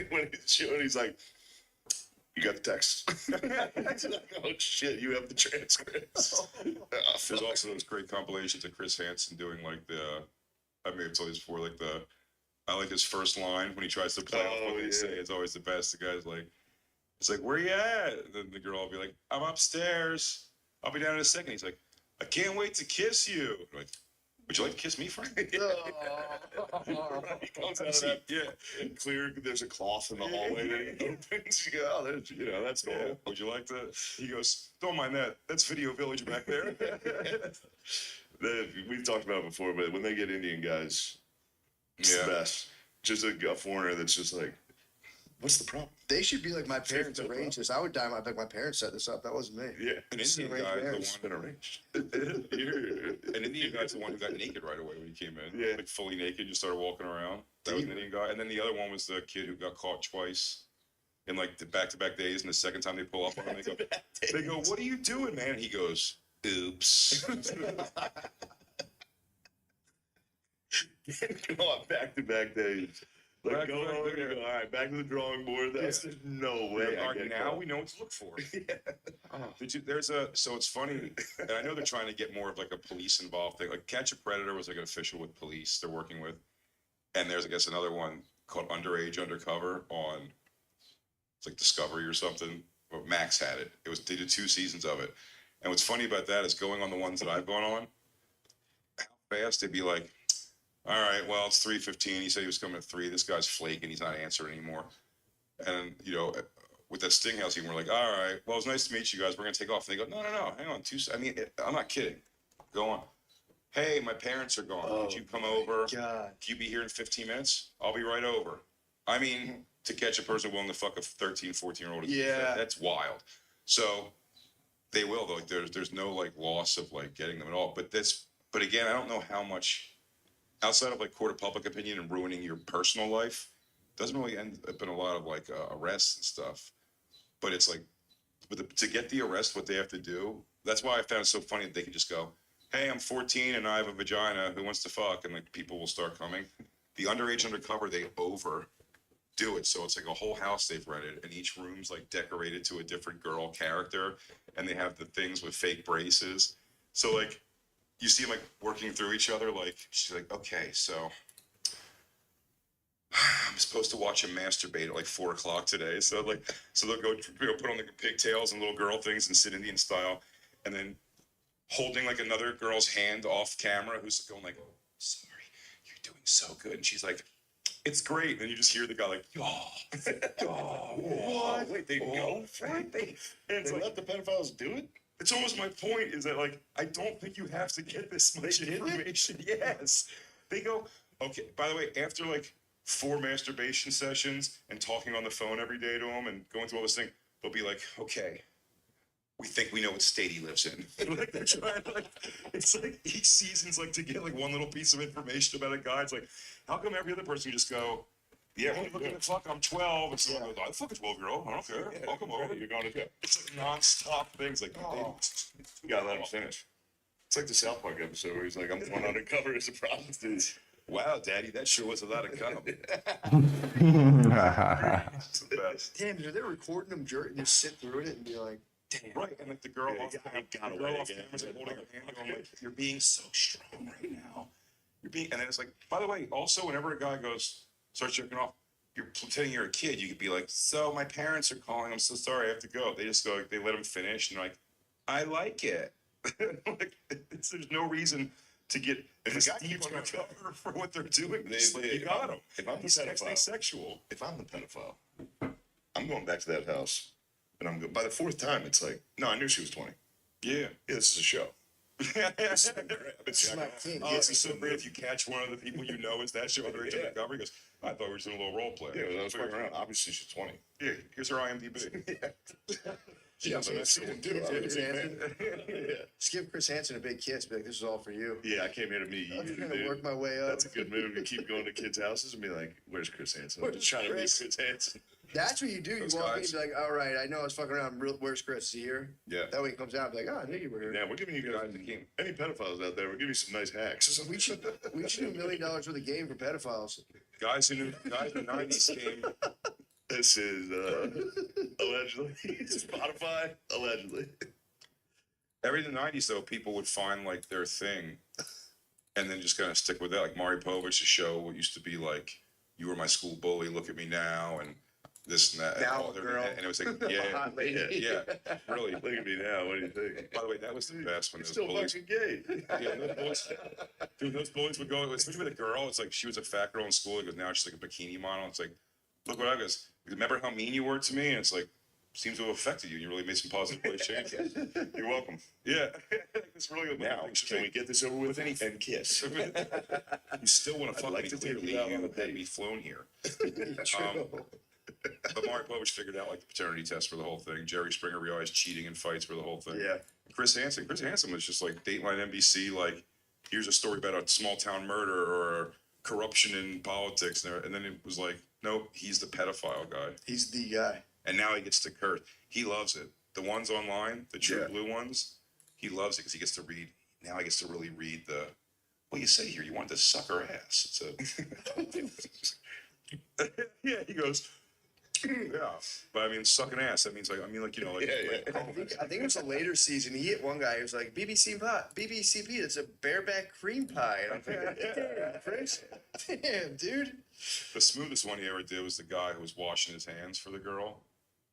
when he's showing, he's like, "You got the text." It's like, oh shit, you have the transcripts. There's also those great compilations of Chris Hansen doing like I may have told you this before, like I like his first line when he tries to play off what they say. It's always the best. The guy's like, it's like, where you at? And then the girl will be like, I'm upstairs. I'll be down in a second. He's like, I can't wait to kiss you. I'm like, would you like to kiss me, Frank? He comes out of that, and clear. There's a cloth in the hallway that he opens. You go, oh, there's, that's cool. Yeah. Would you like to? He goes, don't mind that. That's Video Village back there. We've talked about it before, but when they get Indian guys, it's the best. Just a foreigner that's just like, what's the problem? They should be like my parents arranged this. I would die. Like my parents set this up. That wasn't me. Yeah, an Indian guy, the one been arranged. An Indian guy's the one who got naked right away when he came in. Yeah, like fully naked, just started walking around. That was an Indian guy, and then the other one was the kid who got caught twice in like the back-to-back days. And the second time they pull up on him, they go, "What are you doing, man?" And he goes, "Oops." Go on back-to-back days. Like, go all right, back to the drawing board. There's no way. Now we know what to look for. So it's funny, and I know they're trying to get more of like a police involved thing. Like Catch a Predator was like an official with police they're working with, and there's I guess another one called Underage Undercover on it's like Discovery or something. But Max had it. They did 2 seasons of it, and what's funny about that is going on the ones that I've gone on, how fast they'd be like, all right, well, it's 3:15. He said he was coming at 3. This guy's flaking. He's not answering anymore. And, with that Stinghouse team, we're like, all right, well, it's nice to meet you guys. We're going to take off. And they go, no, hang on. I'm not kidding. Go on. Hey, my parents are gone. Could you come over? God. Can you be here in 15 minutes? I'll be right over. I mean, to catch a person willing to fuck a 13, 14-year-old, that's wild. So they will, though. Like, there's no, like, loss of, like, getting them at all. But again, I don't know how much... outside of like court of public opinion and ruining your personal life, doesn't really end up in a lot of like arrests and stuff. But it's like, to get the arrest, what they have to do. That's why I found it so funny that they can just go, "Hey, I'm 14 and I have a vagina. Who wants to fuck?" And like people will start coming. The Underage Undercover, they overdo it, so it's like a whole house they've rented, and each room's like decorated to a different girl character, and they have the things with fake braces. So like. You see them like working through each other. Like she's like, okay, so I'm supposed to watch him masturbate at like 4:00 today. So they'll go, put on the pigtails and little girl things and sit Indian style, and then holding like another girl's hand off camera, who's going like, oh, sorry, you're doing so good, and she's like, it's great. And then you just hear the guy like, what? Wait, they go for it? They let the pedophiles do it? It's almost my point is that, like, I don't think you have to get this much information. Yes. They go, okay, by the way, after, like, 4 masturbation sessions and talking on the phone every day to him and going through all this thing, they'll be like, okay, we think we know what state he lives in. Like, they're trying to, like, it's like each season's, like, to get, like, one little piece of information about a guy. It's like, how come every other person you just go, yeah, hey, look at the fuck, I'm 12. And someone goes, I fuck a 12-year-old. I don't care. I'll come over. You're going to go. It's like nonstop things. Like, you gotta let him finish. It's like the South Park episode where he's like, I'm going undercover as a prostitute. Wow, Daddy, that sure was a lot of cum. It's the best. Damn, dude, they're recording them and just sit through it and be like, damn. Right, and like the girl off camera's like holding her hand going like, you're being so strong right now. And then it's like, by the way, also whenever a guy starts jerking off, you're pretending you're a kid. You could be like, so my parents are calling. I'm so sorry. I have to go. They just go, they let them finish. And they're like, I like it. Like, there's no reason to get this deep undercover for what they're doing. You got them. If I'm the pedophile, sexual. If I'm the pedophile, I'm going back to that house. And I'm going, by the 4th time, it's like, no, I knew she was 20. Yeah. This is a show. It's so great if you catch one of the people you know is that show Underage Undercover. He goes, I thought we were doing a little role play. Yeah, I was fucking around. Obviously, she's 20. Yeah, here's her IMDb. Just give Chris Hansen a big kiss. Be like, this is all for you. Yeah, I came here to meet you. I'm gonna work my way up. That's a good move to keep going to kids' houses and be like, where's Chris Hansen? I'm just trying to meet Chris Hansen. That's what you do. You walk in and be like, all right, I know I was fucking around. Where's Chris? Is he here? Yeah. That way he comes out and be like, oh, I knew you were here. Yeah, we're giving you guys the game. Any pedophiles out there, we're giving you some nice hacks. We should do $1 million worth of game for pedophiles. Guys in the 90s came This is allegedly Spotify. Allegedly. Every in the 90s, though, people would find like their thing and then just kind of stick with that. Like Maury Povich's show used to be like, "You were my school bully, look at me now," and this and that. Now, and, girl. and it was like, yeah, Hot lady. yeah, really. Look at me now. What do you think? By the way, that was the best when You're those still bullies. fucking gay. Yeah, those boys, dude, those bullies would go, especially with a girl. It's like she was a fat girl in school. He goes, now she's like a bikini model. It's like, look what I goes. Remember how mean you were to me? And it's like, seems to have affected you. You really made some positive changes. You're welcome. Yeah, it's really Now, can we get this over with and kiss? You still want to fuck like me? to take Clearly, you out on you a date. had me flown here. True. But Maury Povich figured out like the paternity test for the whole thing. Jerry Springer realized cheating and fights for the whole thing. Yeah. Chris Hansen was just like Dateline NBC. Like, here's a story about a small town murder or corruption in politics, and then it was like, nope, he's the pedophile guy. He's the guy. And now he gets to curse. He loves it. The ones online, the true Yeah. blue ones, he loves it because he gets to read. Now he gets to really read the. What do you say here? You wanted to suck her ass. It's a. Yeah, he goes. Yeah, but I mean, sucking ass. That means like like Yeah, I think it was a later season. He hit one guy who was like, BBCP, it's a bareback cream pie. And I'm thinking, damn, Chris. Damn, dude. The smoothest one he ever did was the guy who was washing his hands for the girl.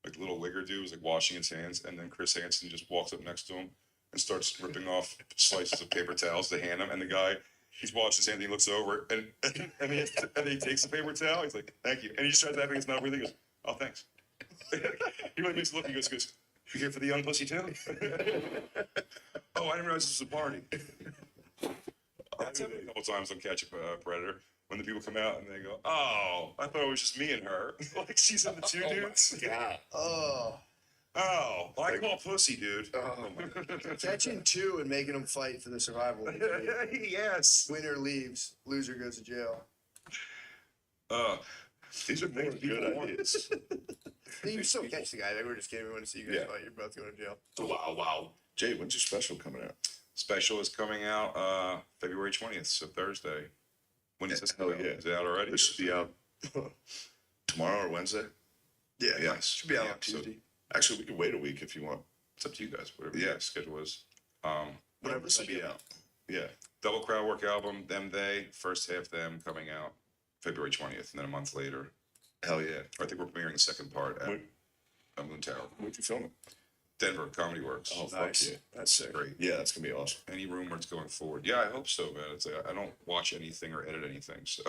Like the little wigger dude was like washing his hands, and then Chris Hansen just walks up next to him and starts ripping off slices of paper towels to hand him. And the guy, he's washing his hands, and he looks over, and he takes the paper towel. He's like, "Thank you," and he just tries to act like it's not really. He goes, "Oh, thanks." He like makes a look. He goes, "You here for the young pussy too?" Oh, I didn't realize this was a party. That's happened a couple times on Catch a Predator. When the people come out and they go, "Oh, I thought it was just me and her." Like she's in the two dudes. God. Oh. Oh, well, I call pussy, dude. Oh. Catching two and making them fight for the survival. Yes. Winner leaves, loser goes to jail. These are things good ideas. You still catch the guy. They were just kidding. We want to see you guys Yeah. fight. You're both going to jail. Wow. Jay, when's your special coming out? Special is coming out February 20th, so Thursday. When is this? Hell coming out? yeah. Is it out already? This should be out tomorrow or Wednesday. Yeah. Yeah. Should be out Yeah, on Tuesday. Actually, we can wait a week if you want. It's up to you guys, whatever Yeah. your schedule is. Whatever This will be out. Yeah. Double Crowd Work album, They, first half Them coming out February 20th, and then a month later. Hell yeah. I think we're premiering the second part at Where- Moon Tower. Where'd you film it? Denver, Comedy Works. Oh, Nice. fuck yeah. That's sick. Great. Yeah, that's gonna be awesome. Any rumor it's going forward? Yeah, I hope so, man. It's like, I don't watch anything or edit anything, so.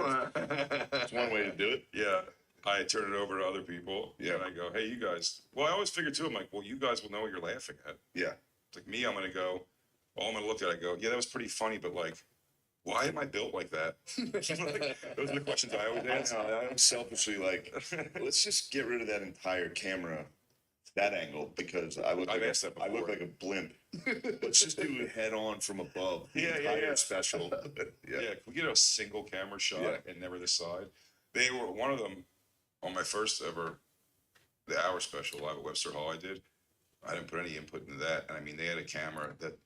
That's one way to do it. Yeah, I turn it over to other people. Yeah. And I go, hey, you guys. Well, I always figure too, I'm like, well, you guys will know what you're laughing at. Yeah. It's like me, I'm going to go, well, I'm going to look at it, I go, yeah, that was pretty funny, but like, why am I built like that? Like, those are the questions I always I ask. know, I'm selfishly like, let's just get rid of that entire camera, that angle, because I look I've like asked that I look before. like a blimp. Let's just do it head on from above. The Yeah, entire special. Yeah, can we get a single camera shot Yeah. and never the side? They were one of them on my first ever, the hour special live at Webster Hall I did. I didn't put any input into that. And I mean, they had a camera that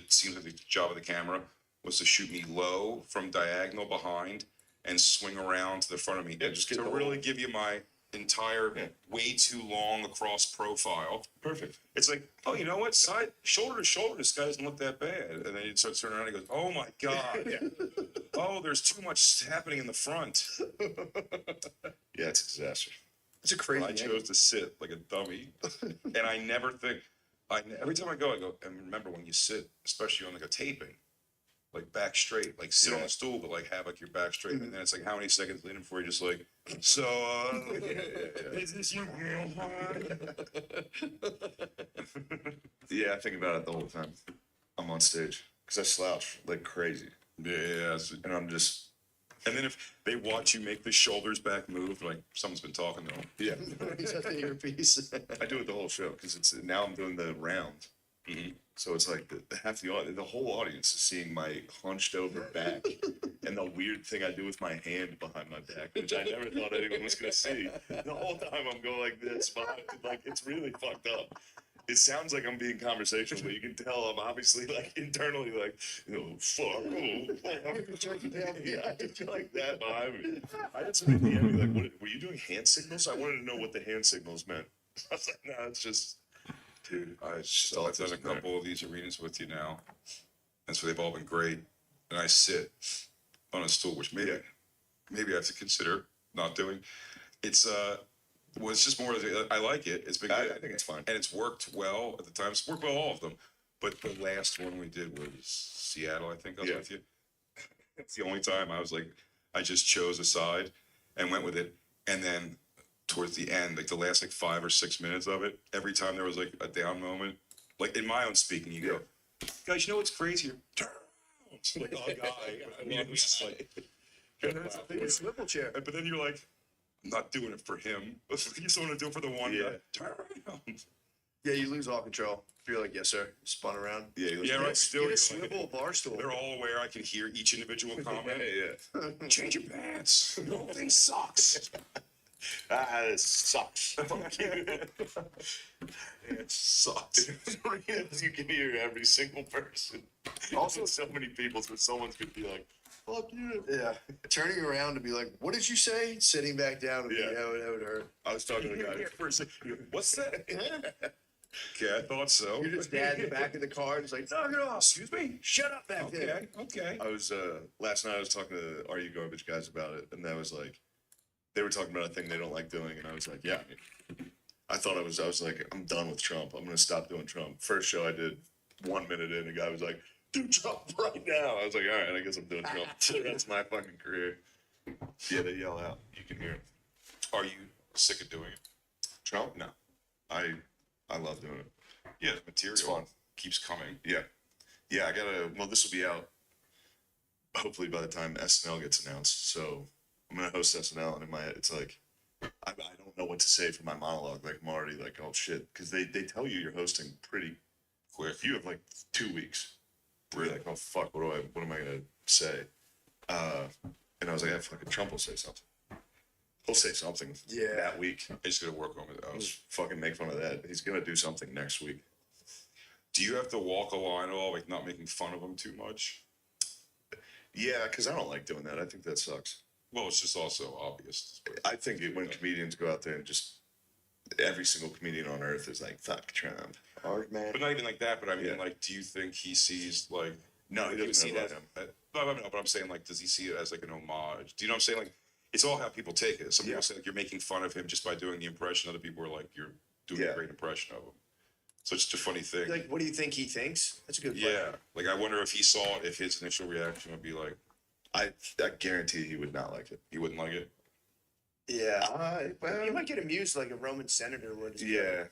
seems like the job of the camera was to shoot me low from diagonal behind and swing around to the front of me. Yeah, just get to the really whole- give you my entire Yeah. way too long across profile. Perfect. It's like, oh, you know what? Side, shoulder to shoulder, this guy doesn't look that bad. And then he starts turning around and he goes, oh my God. Oh, there's too much happening in the front. Yeah, it's a disaster. It's a crazy I angle. chose to sit like a dummy. And I never think, every time I go, and remember when you sit, especially on like a taping, like back straight, like sit on Yeah. the stool, but like have like your back straight. And then it's like how many seconds later before you're just like, so, is this your Yeah, I think about it the whole time. I'm on stage because I slouch like crazy, Yeah. and I'm just And then if they watch you make the shoulders back move, like someone's been talking to them. yeah. He's at the earpiece. I do it the whole show because it's now I'm doing the round. Mhm. So it's like the whole audience is seeing my hunched over back and the weird thing I do with my hand behind my back, which I never thought anyone was gonna see. The whole time I'm going like this, behind, like it's really fucked up. It sounds like I'm being conversational, but you can tell I'm obviously like internally like, fuck. Yeah, I feel like that behind me. I had somebody DM me like, what, were you doing hand signals? I wanted to know what the hand signals meant. I was like, no, it's just, dude. I've done a couple of these arenas with you now, and so they've all been great. And I sit on a stool, which maybe I have to consider not doing. It's well, it's just more. I like it. It's been good. I think it's fine. And it's worked well at the time. It's worked well all of them. But the last one we did was Seattle. I think I was with you. It's the only time I was like, I just chose a side and went with it. And then towards the end, like the last like 5 or 6 minutes of it, every time there was like a down moment, like in my own speaking, you go, guys, you know what's crazy? Turn around. Like, oh, God. I mean, it was just like, It's swivel chair. but then you're like, I'm not doing it for him. You just want to do it for the one guy. Turn around. Yeah, you lose all control. You're like, yes, sir. Spun around. Yeah, right. Still, Get you're a swivel bar stool. they're all aware. I can hear each individual comment. Yeah. Change your pants. The whole thing sucks. It sucks. It sucks. You can hear every single person. Also, so many people, so someone's gonna be like, fuck you. Yeah. Turning around to be like, what did you say? Sitting back down would be, Yeah. that would hurt. I was talking to the guy. For a second. What's that? Okay, I thought so. You're just dad in the back of the car and it's like, knock it off. Excuse me? Shut up back there. Okay. I was last night I was talking to Are You Garbage guys about it, and that was like they were talking about a thing they don't like doing, and I was like, yeah. I was like, I'm done with Trump. I'm gonna stop doing Trump. First show I did 1 minute in, a guy was like, do Trump right now. I was like, all right, I guess I'm doing Trump. That's my fucking career. Yeah, they yell out. You can hear it. Are you sick of doing it? Trump? No. I love doing it. Yeah, the material It's fun. keeps coming. Yeah. Yeah, I gotta, well, this will be out hopefully by the time SNL gets announced. So I'm gonna host SNL, and in my head, it's like, I don't know what to say for my monologue. Like, I'm already like, oh shit. Because they tell you you're hosting pretty Quick. You have like 2 weeks. Where you're like, oh fuck, what am I gonna say? And I was like, yeah, fucking Trump will say something. He'll say something that week. He's gonna work on it. Just fucking make fun of that. He's gonna do something next week. Do you have to walk a line at all, like not making fun of him too much? Yeah, because I don't like doing that. I think that sucks. Well, it's just also obvious. I think when comedians go out there and just every single comedian on earth is like, fuck Trump. Hard man. But not even like that. But I mean, Yeah. like, do you think he sees like? No, he do you doesn't see know that? about him. No, but I'm saying like, does he see it as like an homage? Do you know what I'm saying? Like, it's all how people take it. Some people say like you're making fun of him just by doing the impression. Other people are like you're doing a great impression of him. So it's just a funny thing. Like, what do you think he thinks? That's a good point. Yeah, like I wonder if he saw it, if his initial reaction would be like, I guarantee he would not like it. he wouldn't like it. Yeah. Well, you might get amused like a Roman senator would. Yeah.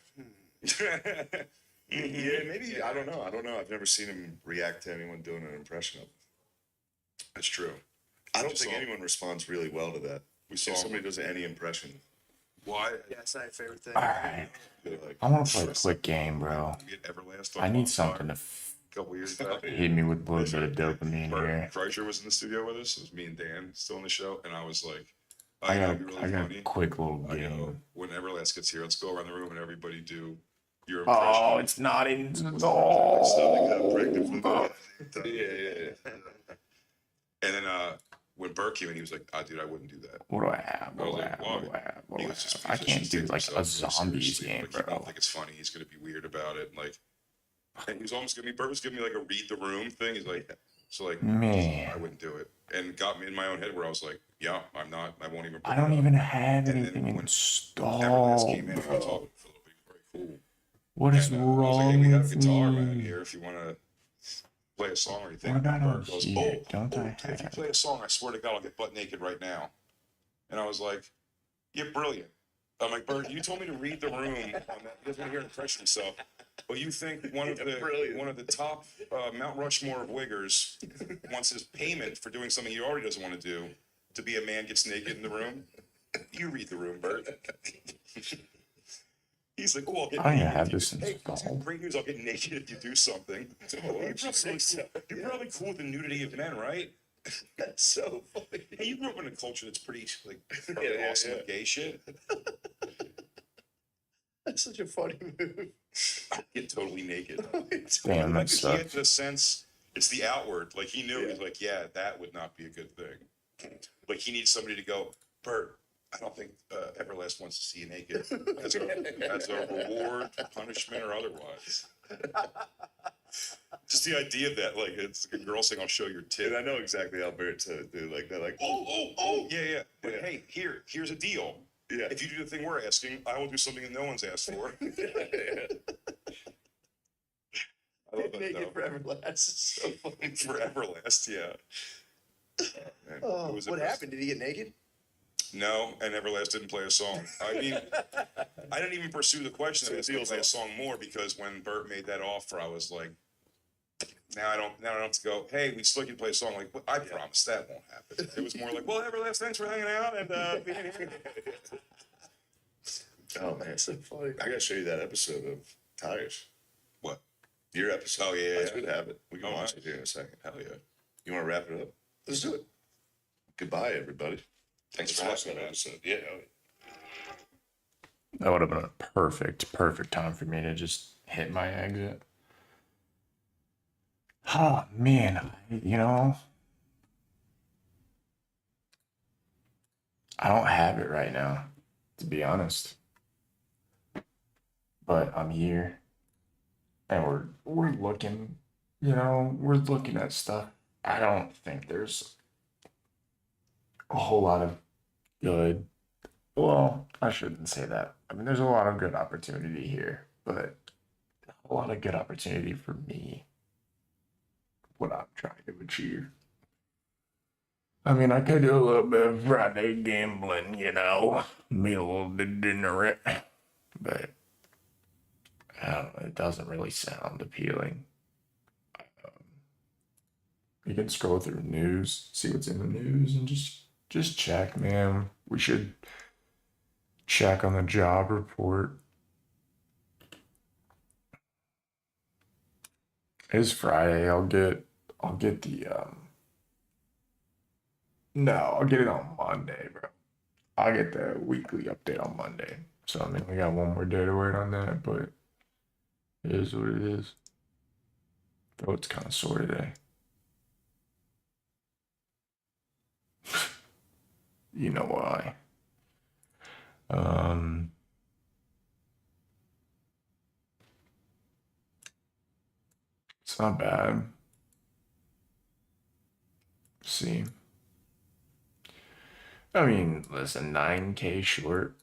Yeah, maybe. I don't know. I've never seen him react to anyone doing an impression of him. That's true. I don't Just think saw- anyone responds really well to that. We saw If him. somebody does any impression, Why? Yeah, it's not your favorite thing. All right, they're like, I want to play a quick game, bro. We had Everlast. I on need one something side to a couple years back. hit me with a little bit of dopamine Bert here. Kreischer was in the studio with us. It was me and Dan still on the show, and I was like, I know got it'd be really I got funny. a quick little I know. game. When Everlast gets here, let's go around the room and everybody do your Oh, impression. it's not in. Something Oh, got pregnant from Yeah. And then when Burke came in, he was like, dude, I wouldn't do that. what do I have? I was What do I like, have? why? What do I have? What He do I was just, have? I he's can't just do taking like a himself very zombies seriously. game, Like, he bro. don't think it's funny. He's gonna be weird about it. Like, and he was almost giving me. Bert was giving me like a read the room thing. He's like, so like, I Man, wouldn't do it, and got me in my own head where I was like, yeah, I'm not. I won't even. I bring don't it up. even have And then anything when installed, Everlast came in, we were bro. talking for a little bit. Very cool. What is And, I was like, hey, wrong we have a with guitar man me? here if you want to play a song or anything. What about And Bert on goes, here? Don't I if you have- play a song, I swear to God, I'll get butt naked right now. And I was like, you're brilliant. I'm like, Bert, you told me to read the room. On that. He doesn't want to hear an impression of himself. But you think one of the top Mount Rushmore of wiggers wants his payment for doing something he already doesn't want to do to be a man gets naked in the room? You read the room, Bert. He's like, oh, I'll get I don't even naked have if you- this Hey, installed. great news, I'll get naked if you do something. You're probably cool with the nudity of men, right? That's so funny. Hey, you grew up in a culture that's pretty like Yeah, awesome yeah. with gay shit. That's such a funny move. Get totally naked. Damn, that Like, he had sucks. the sense, it's the outward. Like he knew, he's like, yeah, that would not be a good thing. Like he needs somebody to go, Bert, I don't think Everlast wants to see you naked as a reward, punishment, or otherwise. Just the idea of that, like it's like a girl saying, "I'll show your tit." And I know exactly how Bert to do like that. Like, Oh, yeah. But Yeah. hey, here's a deal. yeah. If you do the thing we're asking, I will do something that no one's asked for. I love that Naked though. for Everlast. It's so funny. For Everlast, yeah. Man, Oh, it was what impressive. happened? Did he get naked? No, and Everlast didn't play a song. I mean, I didn't even pursue the question So of asking to deal's play a off. song more because when Bert made that offer, I was like, now I don't have to go, hey, we still can play a song. Like, well, I promise that won't happen. It was more like, well, Everlast, thanks for hanging out and being here. Oh man, That's so funny. I gotta show you that episode of Tires. What? Your episode. Oh, yeah, I yeah. should have it. We can Oh, watch nice. it here in a second. Hell yeah. You want to wrap it up? Let's do it. Goodbye, everybody. Thanks Let's for watch having that me, man. episode. Yeah. That would have been a perfect time for me to just hit my exit. Oh man, you know, I don't have it right now, to be honest. But I'm here, and we're looking, we're looking at stuff. I don't think there's a whole lot of good. Well, I shouldn't say that. I mean, there's a lot of good opportunity here, but a lot of good opportunity for me, what I'm trying to achieve. I mean, I could do a little bit of Friday gambling, be a little degenerate, but I don't know, it doesn't really sound appealing. You can scroll through news, see what's in the news, and just check, man. We should check on the job report. It's Friday. I'll get the no, I'll get it on Monday, bro. I'll get the weekly update on Monday. So I mean we got one more day to wait on that, but it is what it is. Though it's kind of sore today. You know why. It's not bad. Let's see. I mean, listen, 9K short.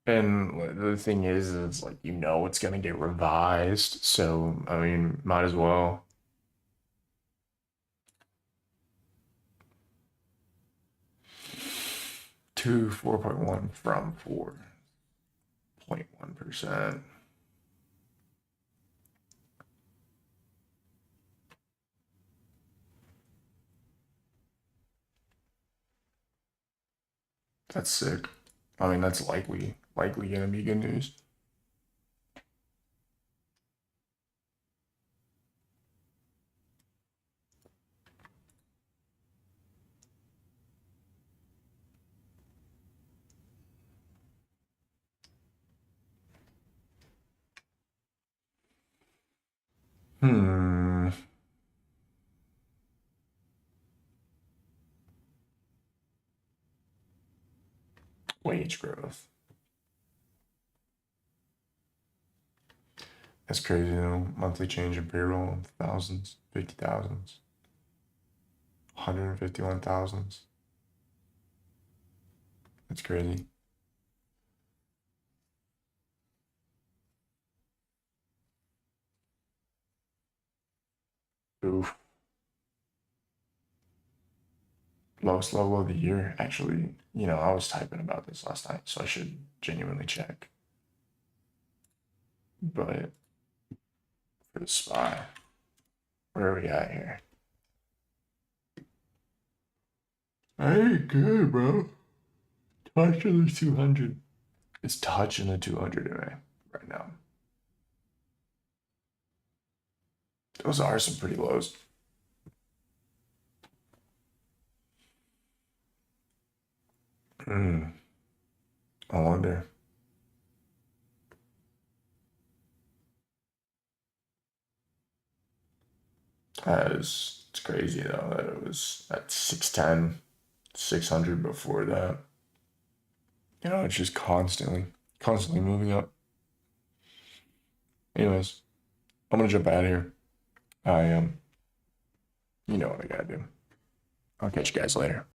And the thing is, it's like, it's going to get revised. So, I mean, might as well. To 4.1 from 4.1%. That's sick. I mean, that's likely gonna be good news. Hmm. Wage growth. That's crazy, monthly change in payroll, thousands, 50,000s, 151,000s. That's crazy. Oof. Lowest level of the year. Actually, I was typing about this last night, so I should genuinely check. But for the SPY, where are we at here? Hey, good, bro. Touching the 200. It's touching the 200 right now. Those are some pretty lows. I wonder. It's crazy though that it was at 610, 600 before that. You know, it's just constantly moving up. Anyways, I'm gonna jump out of here. You know what I gotta do. I'll catch you guys later.